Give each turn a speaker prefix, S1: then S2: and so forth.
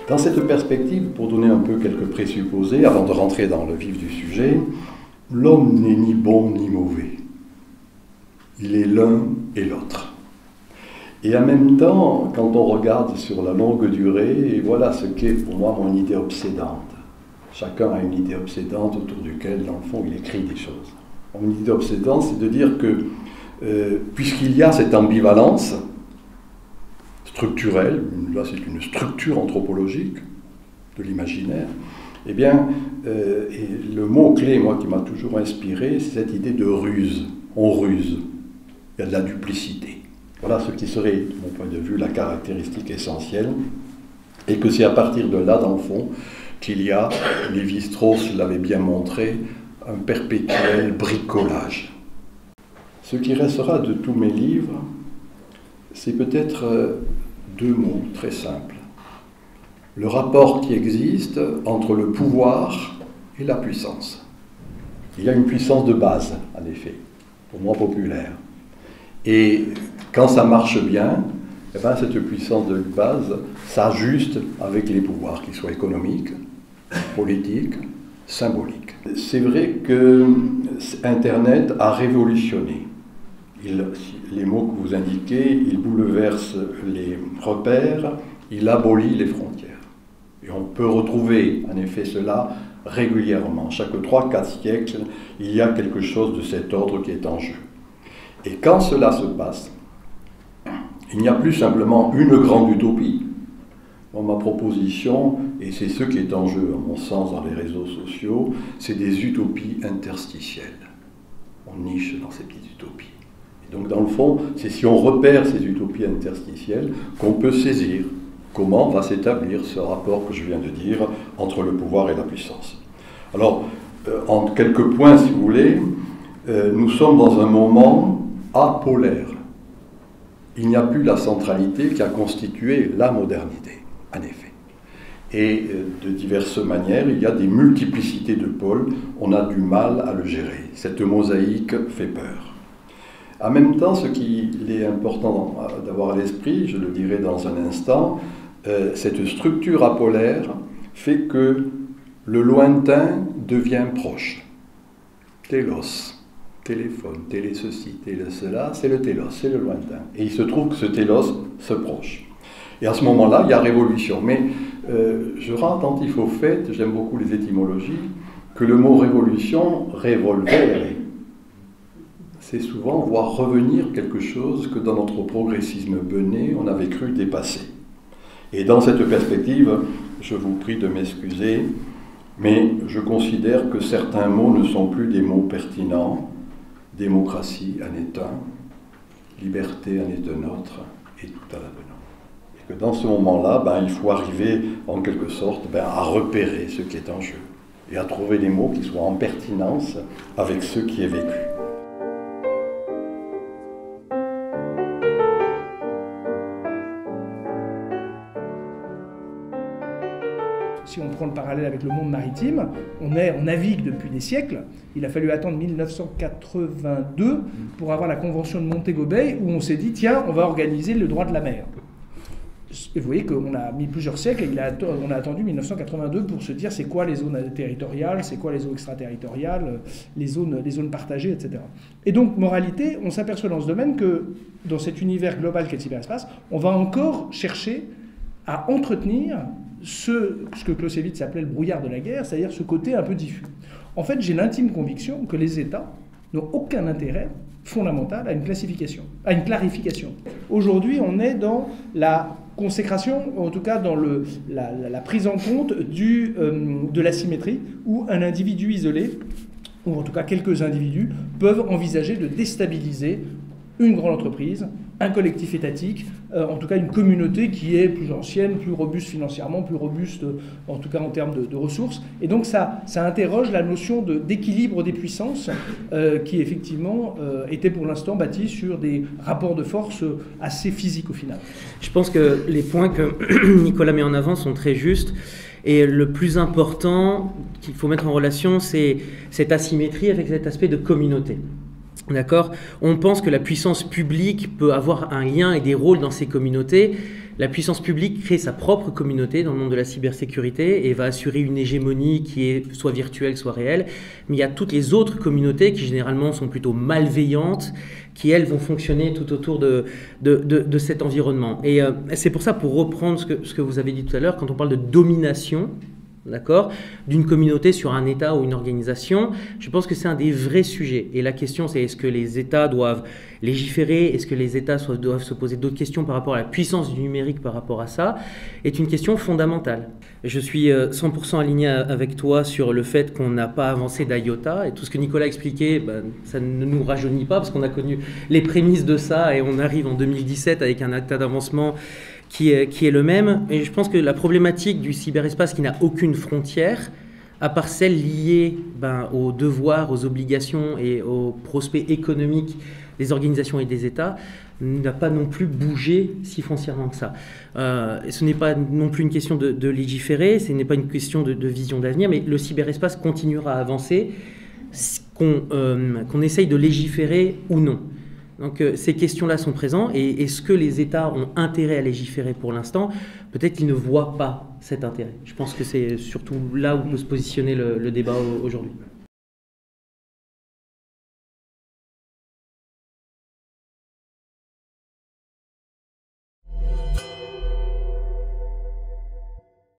S1: Dans cette perspective, pour donner un peu quelques présupposés, avant de rentrer dans le vif du sujet, l'homme n'est ni bon ni mauvais. Il est l'un et l'autre. Et en même temps, quand on regarde sur la longue durée, et voilà ce qu'est pour moi mon idée obsédante. Chacun a une idée obsédante autour duquel, dans le fond, il écrit des choses. Mon idée obsédante, c'est de dire que, puisqu'il y a cette ambivalence structurelle, là c'est une structure anthropologique de l'imaginaire, eh bien, et le mot-clé, moi, qui m'a toujours inspiré, c'est cette idée de ruse. On ruse. Il y a de la duplicité. Voilà ce qui serait, de mon point de vue, la caractéristique essentielle, et que c'est à partir de là, dans le fond, qu'il y a, Lévi-Strauss l'avait bien montré, un perpétuel bricolage. Ce qui restera de tous mes livres, c'est peut-être deux mots très simples. Le rapport qui existe entre le pouvoir et la puissance. Il y a une puissance de base, en effet, pour moi populaire. Et quand ça marche bien, eh bien, cette puissance de base s'ajuste avec les pouvoirs, qu'ils soient économiques, politiques, symboliques. C'est vrai que Internet a révolutionné. Les mots que vous indiquez, il bouleverse les repères, il abolit les frontières. Et on peut retrouver en effet cela régulièrement. Chaque 3-4 siècles, il y a quelque chose de cet ordre qui est en jeu. Et quand cela se passe, il n'y a plus simplement une grande utopie. Bon, ma proposition, et c'est ce qui est en jeu, à mon sens, dans les réseaux sociaux, c'est des utopies interstitielles. On niche dans ces petites utopies. Et donc, dans le fond, c'est si on repère ces utopies interstitielles qu'on peut saisir comment va s'établir ce rapport que je viens de dire entre le pouvoir et la puissance. Alors, en quelques points, si vous voulez, nous sommes dans un moment apolaire. Il n'y a plus la centralité qui a constitué la modernité, en effet. Et de diverses manières, il y a des multiplicités de pôles, on a du mal à le gérer. Cette mosaïque fait peur. En même temps, ce qu'il est important d'avoir à l'esprit, je le dirai dans un instant, cette structure apolaire fait que le lointain devient proche. Télos. Téléphone, télé ceci, télé cela, c'est le télos, c'est le lointain. Et il se trouve que ce télos se proche. Et à ce moment-là, il y a révolution. Mais je rends attentif au fait, j'aime beaucoup les étymologies, que le mot révolution, revolvere, c'est souvent voir revenir quelque chose que dans notre progressisme bené, on avait cru dépasser. Et dans cette perspective, je vous prie de m'excuser, mais je considère que certains mots ne sont plus des mots pertinents. Démocratie en est un, liberté en est un autre, et tout à l'avenant. Et que dans ce moment-là, il faut arriver, en quelque sorte, à repérer ce qui est en jeu, et à trouver des mots qui soient en pertinence avec ce qui est vécu.
S2: Si on prend le parallèle avec le monde maritime, on navigue depuis des siècles. Il a fallu attendre 1982 pour avoir la convention de Montego Bay où on s'est dit, tiens, on va organiser le droit de la mer. Et vous voyez qu'on a mis plusieurs siècles et on a attendu 1982 pour se dire c'est quoi les zones territoriales, c'est quoi les zones extraterritoriales, les zones partagées, etc. Et donc, moralité, on s'aperçoit dans ce domaine que dans cet univers global qu'est le cyberespace, on va encore chercher à entretenir ce que Clausewitz appelait le brouillard de la guerre, c'est-à-dire ce côté un peu diffus. En fait, j'ai l'intime conviction que les États n'ont aucun intérêt fondamental à une classification, à une clarification. Aujourd'hui, on est dans la consécration, en tout cas dans la prise en compte de l'asymétrie, où un individu isolé, ou en tout cas quelques individus, peuvent envisager de déstabiliser une grande entreprise, un collectif étatique, en tout cas une communauté qui est plus ancienne, plus robuste financièrement, plus robuste en tout cas en termes de ressources. Et donc ça interroge la notion d'équilibre des puissances qui effectivement était pour l'instant bâtie sur des rapports de force assez physiques au final.
S3: Je pense que les points que Nicolas met en avant sont très justes. Et le plus important qu'il faut mettre en relation, c'est cette asymétrie avec cet aspect de communauté. D'accord ? On pense que la puissance publique peut avoir un lien et des rôles dans ces communautés. La puissance publique crée sa propre communauté dans le monde de la cybersécurité et va assurer une hégémonie qui est soit virtuelle, soit réelle. Mais il y a toutes les autres communautés qui généralement sont plutôt malveillantes, qui elles vont fonctionner tout autour de cet environnement. Et c'est pour ça, pour reprendre ce que vous avez dit tout à l'heure, quand on parle de domination, d'accord, d'une communauté sur un État ou une organisation, je pense que c'est un des vrais sujets. Et la question, c'est est-ce que les États doivent légiférer, est-ce que les États doivent se poser d'autres questions par rapport à la puissance du numérique par rapport à ça, est une question fondamentale. Je suis 100% aligné avec toi sur le fait qu'on n'a pas avancé d'iota, et tout ce que Nicolas expliquait, ça ne nous rajeunit pas, parce qu'on a connu les prémices de ça, et on arrive en 2017 avec un acte d'avancement qui est le même. Et je pense que la problématique du cyberespace qui n'a aucune frontière, à part celle liée aux devoirs, aux obligations et aux prospects économiques des organisations et des États, n'a pas non plus bougé si foncièrement que ça. Ce n'est pas non plus une question de légiférer, ce n'est pas une question de vision d'avenir, mais le cyberespace continuera à avancer, qu'on essaye de légiférer ou non. Donc ces questions-là sont présentes, et est-ce que les États ont intérêt à légiférer pour l'instant ? Peut-être qu'ils ne voient pas cet intérêt. Je pense que c'est surtout là où peut se positionner le débat aujourd'hui.